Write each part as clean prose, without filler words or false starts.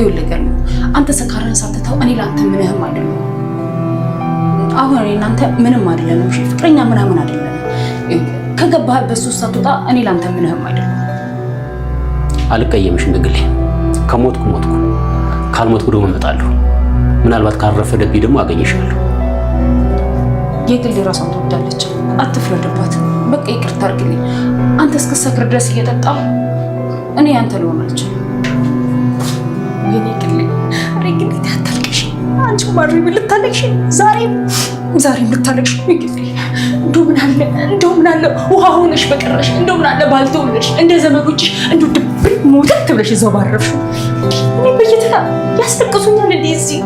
ይውልገል አንተ ሰካራን ሳትተው እኔ ላንተ ምንህም አይደለም። አሁን እኔ እናንተ ምንም አይደለም። እሺ ፍቅረኛ ምናምን አይደለም። ከገባህበት ሱስ ሳትወጣ እኔ ላንተ ምንህም አይደለም። አልቀየምሽም ግግሌ። ከሞትኩ ሞትኩ፣ ካልሞትኩ ደግሞ እመጣለሁ። ምናልባት ካረፈደብኝ ደግሞ አገኘሻለሁ። የግል ራሷን ትወዳለች፣ አትፍረድባት። በቃ ይቅርታ አድርግልኝ። አንተ እስክትሰክር ድረስ እየጠጣ እኔ ያንተ ልሆን አልችልም። የኔ ግሌ ግሌ ታታልቅሽ አንቺ ማሪ ልታለቅሽ ዛሬም ልታለቅሽ ግሌ። እንደው ምን አለ ውሃ ሆነሽ በቀረሽ፣ እንደው ምን አለ ባልተውልሽ እንደ ዘመዶችሽ እንደው ድብር ሞተት ብለሽ እዛው ባረፍሽ። እኔ በየተራ ያስለቅሱኛል እንደዚህ።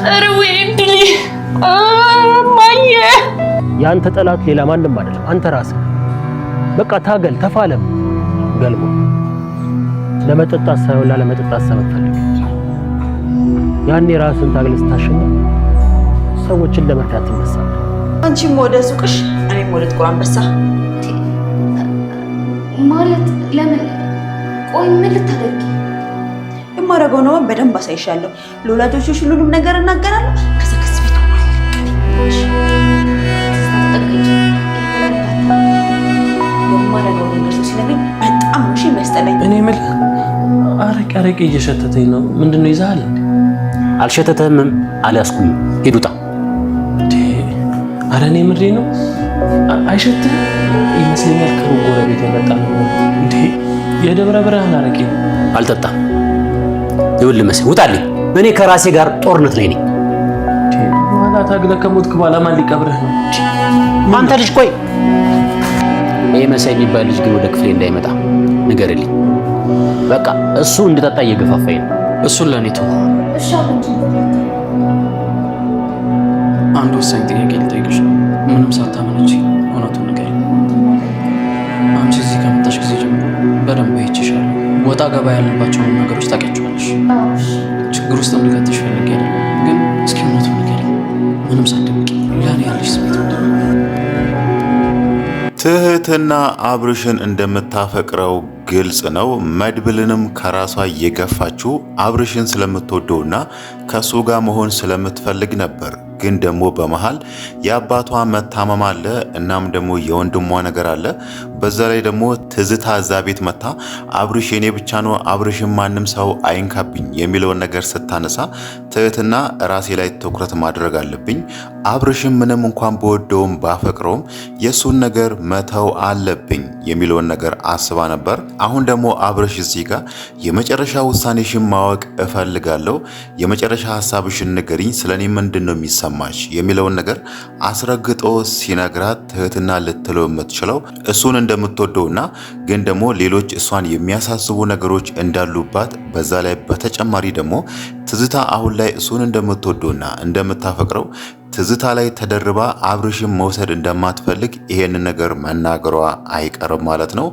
ኧረ ወይም ድሊ ማየ ያንተ ጠላት ሌላ ማንም አይደለም አንተ ራስህ። በቃ ታገል፣ ተፋለም። ገልሞ ለመጠጣት ሳይሆን ላለመጠጣት ሰበብ ፈልግ። ያኔ ራስን ታግል ስታሸንፍ ሰዎችን ለመርዳት ትነሳለህ። አንቺም ወደ ሱቅሽ እኔም ወደ ጥቁር አንበሳ ማለት ለምን? ቆይ ምን ልታደርጊ? የማደርገው ነው በደንብ አሳይሻለሁ። ለወላጆችሽ ሁሉንም ነገር እናገራለሁ። ከዛ ከዚህ ቤት የማደርገው ነገር ሲነግረኝ በጣም ነው የሚያስጠላኝ። እኔ የምልህ አረቄ እየሸተተኝ ነው። ምንድን ነው ይዘሃል እንዴ? አልሸተተህም? አልያዝኩም። ሂድ ውጣ። ኧረ እኔ ምሬ ነው። አይሸትም ይመስለኛል። ከሩቅ ጎረቤት የመጣ ነው እንዴ? የደብረ ብርሃን አረቄ ነው። አልጠጣም። ይኸውልህ መሰለኝ ውጣልኝ። እኔ ከራሴ ጋር ጦርነት ላይ ነኝ። ማታ ታግለህ ከሞትክ በኋላ ማን ሊቀብርህ ነው? አንተ ልጅ ቆይ። ይሄ መሳይ የሚባል ልጅ ግን ወደ ክፍሌ እንዳይመጣ ንገርልኝ። በቃ እሱ እንድጠጣ እየገፋፋኝ ነው። እሱን ለኔ ተው። እሺ አብንቺ አንድ ወሳኝ ጥያቄ ልጠይቅሽ ነው። ምንም ሳታመነች እውነቱን ንገሪኝ። አንቺ እዚህ ከመጣሽ ጊዜ ጀምሮ በደንብ አይቼሻለሁ። ወጣ ገባ ያለባቸውን ነገሮች ታውቂያቸዋለሽ። ችግር ውስጥ እንድከትሽ ፈልጌ አይደለም፣ ግን እስኪ እውነቱን ንገሪኝ። ምንም ሳትደብቂ ለኔ ያለሽ ስሜት ምንድን ነው? ትህትና አብርሽን እንደምታፈቅረው ግልጽ ነው። መድብልንም ከራሷ የገፋችው አብርሽን ስለምትወደውና ከሱ ጋር መሆን ስለምትፈልግ ነበር። ግን ደግሞ በመሃል የአባቷ መታመም አለ፣ እናም ደግሞ የወንድሟ ነገር አለ። በዛ ላይ ደግሞ ትዝታ እዛ ቤት መታ አብርሽ የኔ ብቻ ነው፣ አብርሽን ማንም ሰው አይንካብኝ የሚለውን ነገር ስታነሳ ትህትና ራሴ ላይ ትኩረት ማድረግ አለብኝ፣ አብርሽን ምንም እንኳን በወደውም ባፈቅረውም የሱን ነገር መተው አለብኝ የሚለውን ነገር አስባ ነበር። አሁን ደግሞ አብርሽ እዚህ ጋር የመጨረሻ ውሳኔሽን ማወቅ እፈልጋለሁ፣ የመጨረሻ ሀሳብሽን ንገሪኝ፣ ስለኔ ምንድን ነው የሚሰማሽ የሚለውን ነገር አስረግጦ ሲነግራት ትህትና ልትለው የምትችለው እሱን እንደምትወደውና ግን ደግሞ ሌሎች እሷን የሚያሳስቡ ነገሮች እንዳሉባት፣ በዛ ላይ በተጨማሪ ደግሞ ትዝታ አሁን ላይ እሱን እንደምትወደውና እንደምታፈቅረው ትዝታ ላይ ተደርባ አብርሽን መውሰድ እንደማትፈልግ ይሄንን ነገር መናገሯ አይቀርም ማለት ነው።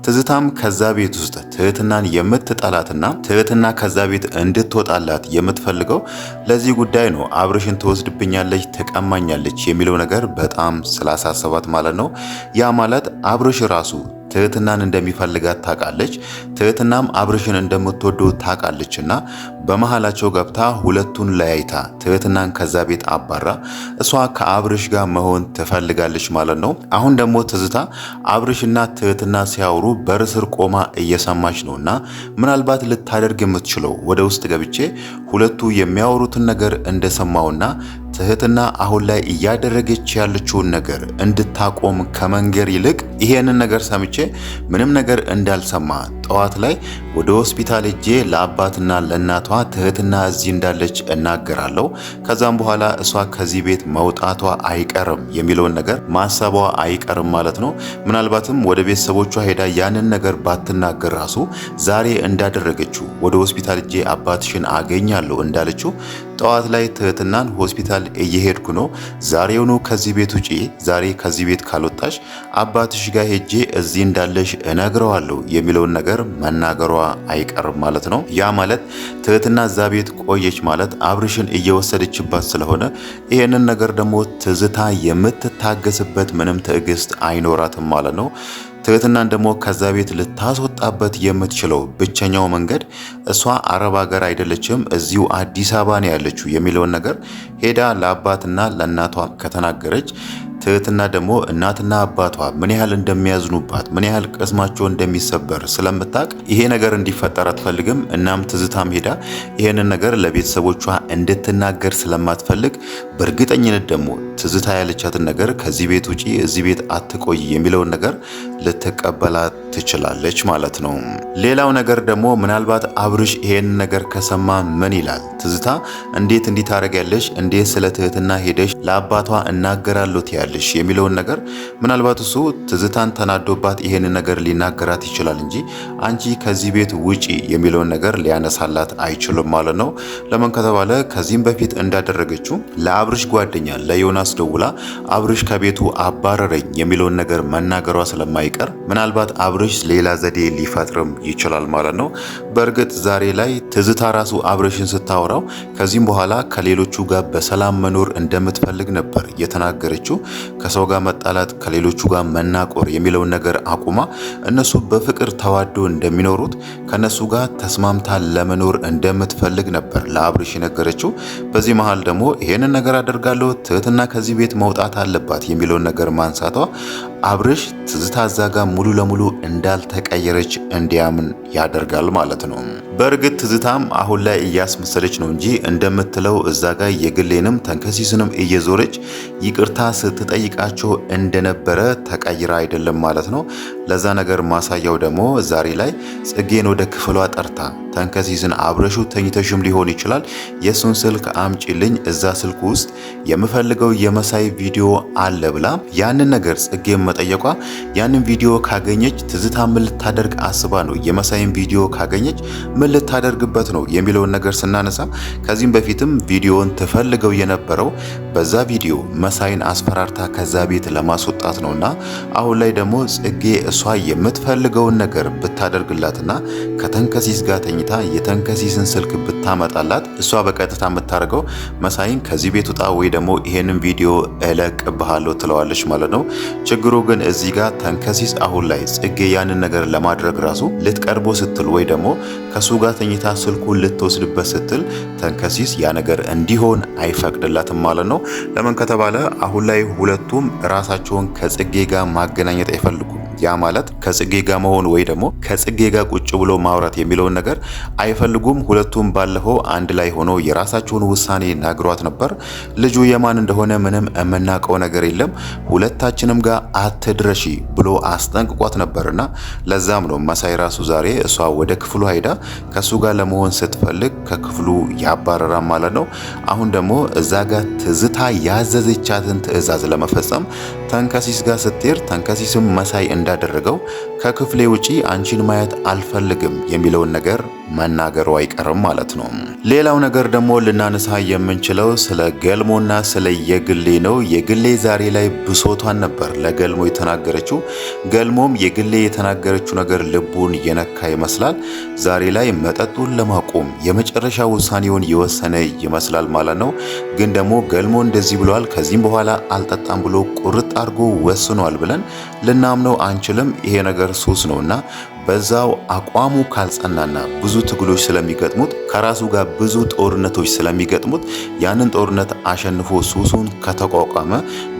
ትዝታም ከዛ ቤት ውስጥ ትህትናን የምትጠላትና ትህትና ከዛ ቤት እንድትወጣላት የምትፈልገው ለዚህ ጉዳይ ነው። አብርሽን ትወስድብኛለች፣ ትቀማኛለች የሚለው ነገር በጣም ስላሳሰባት ማለት ነው። ያ ማለት አብርሽ ራሱ ትህትናን እንደሚፈልጋት ታውቃለች። ትህትናም አብርሽን እንደምትወደው ታውቃለችና በመሃላቸው ገብታ ሁለቱን ለያይታ ትህትናን ከዛ ቤት አባራ እሷ ከአብርሽ ጋር መሆን ትፈልጋለች ማለት ነው። አሁን ደግሞ ትዝታ አብርሽና ትህትና ሲያወሩ በር ስር ቆማ እየሰማች ነውና ምናልባት ልታደርግ የምትችለው ወደ ውስጥ ገብቼ ሁለቱ የሚያወሩትን ነገር እንደሰማውና ትህትና አሁን ላይ እያደረገች ያለችውን ነገር እንድታቆም ከመንገር ይልቅ ይሄንን ነገር ሰምቼ ምንም ነገር እንዳልሰማ ጠዋት ላይ ወደ ሆስፒታል ሄጄ ለአባትና ለእናቷ ትህትና እዚህ እንዳለች እናገራለሁ። ከዛም በኋላ እሷ ከዚህ ቤት መውጣቷ አይቀርም የሚለውን ነገር ማሰቧ አይቀርም ማለት ነው። ምናልባትም ወደ ቤተሰቦቿ ሄዳ ያንን ነገር ባትናገር ራሱ ዛሬ እንዳደረገችው ወደ ሆስፒታል ሄጄ አባትሽን አገኛለሁ እንዳለችው ጠዋት ላይ ትህትናን ሆስፒታል እየሄድኩ ነው፣ ዛሬውኑ ከዚህ ቤት ውጪ፣ ዛሬ ከዚህ ቤት ካልወጣሽ አባትሽ ጋር ሄጄ እዚህ እንዳለሽ እነግረዋለሁ የሚለውን ነገር መናገሯ አይቀርም ማለት ነው። ያ ማለት ትህትና እዛ ቤት ቆየች ማለት አብርሽን እየወሰደችባት ስለሆነ ይሄንን ነገር ደግሞ ትዝታ የምትታገስበት ምንም ትዕግስት አይኖራትም ማለት ነው። ትሁትናን ደግሞ ከዛ ቤት ልታስወጣበት የምትችለው ብቸኛው መንገድ እሷ አረብ ሀገር አይደለችም እዚሁ አዲስ አበባ ነው ያለችው የሚለውን ነገር ሄዳ ለአባትና ለእናቷ ከተናገረች ትሁትና ደግሞ እናትና አባቷ ምን ያህል እንደሚያዝኑባት ምን ያህል ቅስማቸው እንደሚሰበር ስለምታውቅ ይሄ ነገር እንዲፈጠር አትፈልግም። እናም ትዝታም ሄዳ ይሄንን ነገር ለቤተሰቦቿ እንድትናገር ስለማትፈልግ በእርግጠኝነት ደግሞ ትዝታ ያለቻትን ነገር ከዚህ ቤት ውጪ እዚህ ቤት አትቆይ የሚለውን ነገር ልትቀበላት ትችላለች ማለት ነው። ሌላው ነገር ደግሞ ምናልባት አብርሽ ይሄንን ነገር ከሰማ ምን ይላል? ትዝታ እንዴት እንዲህ ታደርጊያለሽ? እንዴት ስለ ትሁትና ሄደሽ ለአባቷ እናገራለሁ ትያለሽ የሚለውን ነገር ምናልባት እሱ ትዝታን ተናዶባት ይሄንን ነገር ሊናገራት ይችላል እንጂ አንቺ ከዚህ ቤት ውጪ የሚለውን ነገር ሊያነሳላት አይችልም ማለት ነው። ለምን ከተባለ ከዚህም በፊት እንዳደረገችው ለአብርሽ ጓደኛ ለዮናስ ደውላ አብርሽ ከቤቱ አባረረኝ የሚለውን ነገር መናገሯ ስለማይቀር ምናልባት አብርሽ ሌላ ዘዴ ሊፈጥርም ይችላል ማለት ነው። በእርግጥ ዛሬ ላይ ትዝታ ራሱ አብርሽን ስታወራው ከዚህም በኋላ ከሌሎቹ ጋር በሰላም መኖር እንደምትፈልግ ነበር የተናገረችው። ከሰው ጋር መጣላት፣ ከሌሎቹ ጋር መናቆር የሚለውን ነገር አቁማ እነሱ በፍቅር ተዋዶ እንደሚኖሩት ከነሱ ጋር ተስማምታ ለመኖር እንደምትፈልግ ነበር ለአብርሽ የነገረችው። በዚህ መሃል ደግሞ ይሄንን ነገር አደርጋለሁ ትሁትና ከዚህ ቤት መውጣት አለባት የሚለውን ነገር ማንሳቷ አብርሽ ትዝታ እዛ ጋር ሙሉ ለሙሉ እንዳልተቀየረች እንዲያምን ያደርጋል ማለት ነው። በእርግጥ ትዝታም አሁን ላይ እያስመሰለች ነው እንጂ እንደምትለው እዛ ጋር የግሌንም ተንከሲስንም እየዞረች ይቅርታ ስትጠይቃቸው እንደነበረ ተቀይራ አይደለም ማለት ነው። ለዛ ነገር ማሳያው ደግሞ ዛሬ ላይ ጽጌን ወደ ክፍሏ ጠርታ ተንከሲስን አብረሹ ተኝተሽም ሊሆን ይችላል የሱን ስልክ አምጪልኝ እዛ ስልክ ውስጥ የምፈልገው የመሳይ ቪዲዮ አለ ብላ ያንን ነገር ጽጌን መጠየቋ ያንን ቪዲዮ ካገኘች ትዝታ ምን ልታደርግ አስባ ነው የመሳይን ቪዲዮ ካገኘች ምን ልታደርግበት ነው የሚለውን ነገር ስናነሳ ከዚህም በፊትም ቪዲዮን ተፈልገው የነበረው በዛ ቪዲዮ መሳይን አስፈራርታ ከዛ ቤት ለማስወጣት ነውና አሁን ላይ ደግሞ ጽጌ እሷ የምትፈልገውን ነገር ብታደርግላትና ከተንከሲስ ጋር ተኝታ የተንከሲስን ስልክ ብታመጣላት እሷ በቀጥታ የምታደርገው መሳይን ከዚህ ቤት ውጣ ወይ ደግሞ ይሄንን ቪዲዮ እለቅብሃለሁ ትለዋለች ማለት ነው። ችግሩ ግን እዚህ ጋር ተንከሲስ አሁን ላይ ጽጌ ያንን ነገር ለማድረግ ራሱ ልትቀርቦ ስትል ወይ ደግሞ ከሱ ጋር ተኝታ ስልኩን ልትወስድበት ስትል ተንከሲስ ያ ነገር እንዲሆን አይፈቅድላትም ማለት ነው። ለምን ከተባለ አሁን ላይ ሁለቱም ራሳቸውን ከጽጌ ጋር ማገናኘት አይፈልጉም። ያ ማለት ከጽጌ ጋር መሆን ወይ ደግሞ ከጽጌ ጋር ቁጭ ብሎ ማውራት የሚለውን ነገር አይፈልጉም። ሁለቱም ባለፈው አንድ ላይ ሆኖ የራሳቸውን ውሳኔ ናግሯት ነበር። ልጁ የማን እንደሆነ ምንም የምናውቀው ነገር የለም፣ ሁለታችንም ጋር አትድረሺ ብሎ አስጠንቅቋት ነበርና ለዛም ነው መሳይ ራሱ ዛሬ እሷ ወደ ክፍሉ ሄዳ ከሱ ጋር ለመሆን ስትፈልግ ከክፍሉ ያባረራ ማለት ነው። አሁን ደግሞ እዛ ጋር ትዝታ ያዘዘቻትን ትዕዛዝ ለመፈጸም ተንከሲስ ጋር ስትሄድ ተንከሲስም መሳይ እንዳደረገው ከክፍሌ ውጪ አንቺን ማየት አልፈልግም የሚለውን ነገር መናገሩ አይቀርም ማለት ነው። ሌላው ነገር ደግሞ ልናነሳ የምንችለው ስለ ገልሞና ስለ የግሌ ነው። የግሌ ዛሬ ላይ ብሶቷን ነበር ለገልሞ የተናገረችው። ገልሞም የግሌ የተናገረችው ነገር ልቡን የነካ ይመስላል። ዛሬ ላይ መጠጡን ለማቆም የመጨረሻ ውሳኔውን የወሰነ ይመስላል ማለት ነው። ግን ደግሞ ገልሞ እንደዚህ ብሏል፣ ከዚህም በኋላ አልጠጣም ብሎ ቁርጥ አድርጎ ወስኗል ብለን ልናምነው አንችልም። ይሄ ነገር ሱስ ነውና በዛው አቋሙ ካልጸናና ብዙ ትግሎች ስለሚገጥሙት ከራሱ ጋር ብዙ ጦርነቶች ስለሚገጥሙት ያንን ጦርነት አሸንፎ ሱሱን ከተቋቋመ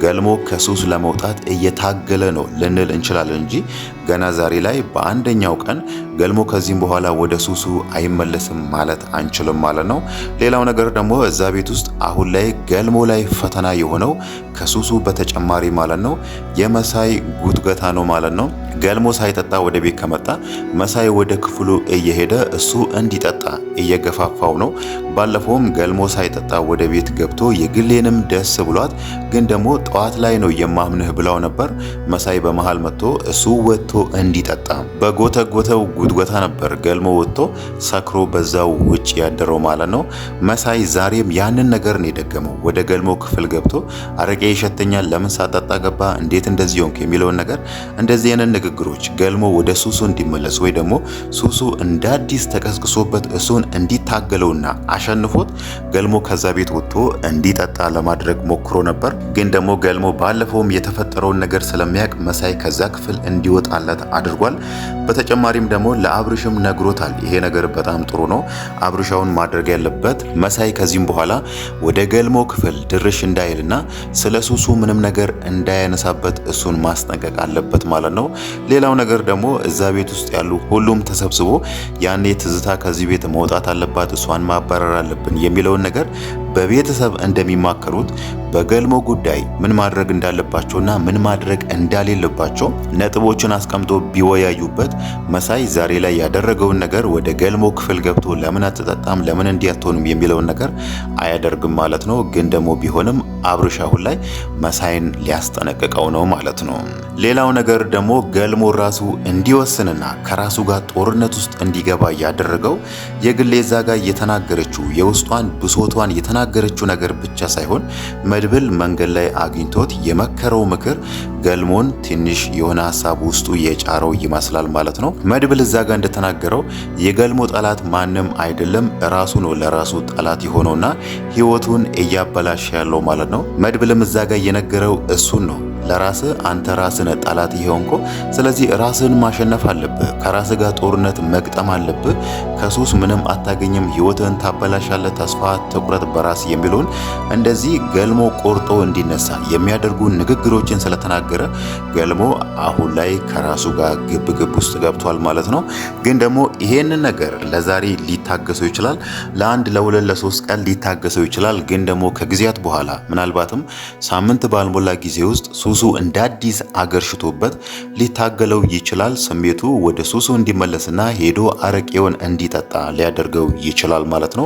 ገልሞ ከሱስ ለመውጣት እየታገለ ነው ልንል እንችላለን እንጂ ገና ዛሬ ላይ በአንደኛው ቀን ገልሞ ከዚህም በኋላ ወደ ሱሱ አይመለስም ማለት አንችልም ማለት ነው። ሌላው ነገር ደግሞ እዛ ቤት ውስጥ አሁን ላይ ገልሞ ላይ ፈተና የሆነው ከሱሱ በተጨማሪ ማለት ነው የመሳይ ጉትገታ ነው ማለት ነው። ገልሞ ሳይጠጣ ወደ ቤት ከመጣ መሳይ ወደ ክፍሉ እየሄደ እሱ እንዲጠጣ እየገፋፋው ነው። ባለፈውም ገልሞ ሳይጠጣ ወደ ቤት ገብቶ የግሌንም ደስ ብሏት ግን ደግሞ ጠዋት ላይ ነው የማምንህ ብላው ነበር። መሳይ በመሃል መጥቶ እሱ ወጥቶ እንዲጠጣ በጎተጎተው ጉትጎታ ነበር ገልሞ ወጥቶ ሰክሮ በዛው ውጭ ያደረው ማለት ነው። መሳይ ዛሬም ያንን ነገር ነው የደገመው። ወደ ገልሞ ክፍል ገብቶ አረቄ ይሸተኛል፣ ለምን ሳጠጣ ገባ፣ እንዴት እንደዚህ ሆንክ የሚለውን ነገር እንደዚህ አይነት ንግግሮች ገልሞ ወደ ሱሱ እንዲመለስ ወይ ደግሞ ሱሱ እንደ አዲስ ተቀስቅሶበት እሱን እንዲታገለውና አሸንፎት ገልሞ ከዛ ቤት ወጥቶ እንዲጠጣ ለማድረግ ሞክሮ ነበር። ግን ደግሞ ገልሞ ባለፈውም የተፈጠረውን ነገር ስለሚያውቅ መሳይ ከዛ ክፍል እንዲወጣለት አድርጓል። በተጨማሪም ደግሞ ለአብርሽም ነግሮታል። ይሄ ነገር በጣም ጥሩ ነው። አብርሻውን ማድረግ ያለበት መሳይ ከዚህም በኋላ ወደ ገልሞ ክፍል ድርሽ እንዳይልና ስለ ሱሱ ምንም ነገር እንዳያነሳበት እሱን ማስጠንቀቅ አለበት ማለት ነው። ሌላው ነገር ደግሞ እዛ ቤት ውስጥ ያሉ ሁሉም ተሰብስቦ ያኔ ትዝታ ከዚህ ቤት መውጣት አለባት፣ እሷን ማባረር አለብን የሚለውን ነገር በቤተሰብ እንደሚማከሩት በገልሞ ጉዳይ ምን ማድረግ እንዳለባቸውና ምን ማድረግ እንዳሌለባቸው ነጥቦችን አስቀምጦ ቢወያዩበት መሳይ ዛሬ ላይ ያደረገውን ነገር ወደ ገልሞ ክፍል ገብቶ ለምን አትጠጣም፣ ለምን እንዲህ አትሆንም የሚለውን ነገር አያደርግም ማለት ነው። ግን ደግሞ ቢሆንም አብርሽ አሁን ላይ መሳይን ሊያስጠነቅቀው ነው ማለት ነው። ሌላው ነገር ደግሞ ገልሞ ራሱ እንዲወስንና ከራሱ ጋር ጦርነት ውስጥ እንዲገባ ያደረገው የግሌዛ ጋር የተናገረችው የውስጧን ብሶቷን የተናገረችው ነገር ብቻ ሳይሆን መድብል መንገድ ላይ አግኝቶት የመከረው ምክር ገልሞን ትንሽ የሆነ ሀሳብ ውስጡ የጫረው ይመስላል ማለት ነው። መድብል እዛ ጋር እንደተናገረው የገልሞ ጠላት ማንም አይደለም ራሱ ነው ለራሱ ጠላት የሆነውና ህይወቱን እያበላሸ ያለው ማለት ነው። መድብልም እዛ ጋር የነገረው እሱን ነው። ለራስህ አንተ ራስህ ነህ ጠላት ይሆንኮ። ስለዚህ ራስህን ማሸነፍ አለብህ። ከራስህ ጋር ጦርነት መግጠም አለብህ። ከሱስ ምንም አታገኝም፣ ህይወትህን ታበላሻለህ፣ ተስፋ ትቁረጥ በራስ የሚለውን እንደዚህ ገልሞ ቆርጦ እንዲነሳ የሚያደርጉ ንግግሮችን ስለተናገረ ገልሞ አሁን ላይ ከራሱ ጋር ግብ ውስጥ ገብቷል ማለት ነው። ግን ደግሞ ይሄንን ነገር ለዛሬ ሊታገሰው ይችላል፣ ለአንድ ለሁለት ለሶስት ቀን ሊታገሰው ይችላል። ግን ደግሞ ከጊዜያት በኋላ ምናልባትም ሳምንት ባልሞላ ጊዜ ውስጥ ሱሱ እንደ አዲስ አገርሽቶበት ሊታገለው ይችላል። ስሜቱ ወደ ሱሱ እንዲመለስና ሄዶ አረቄውን እንዲጠጣ ሊያደርገው ይችላል ማለት ነው።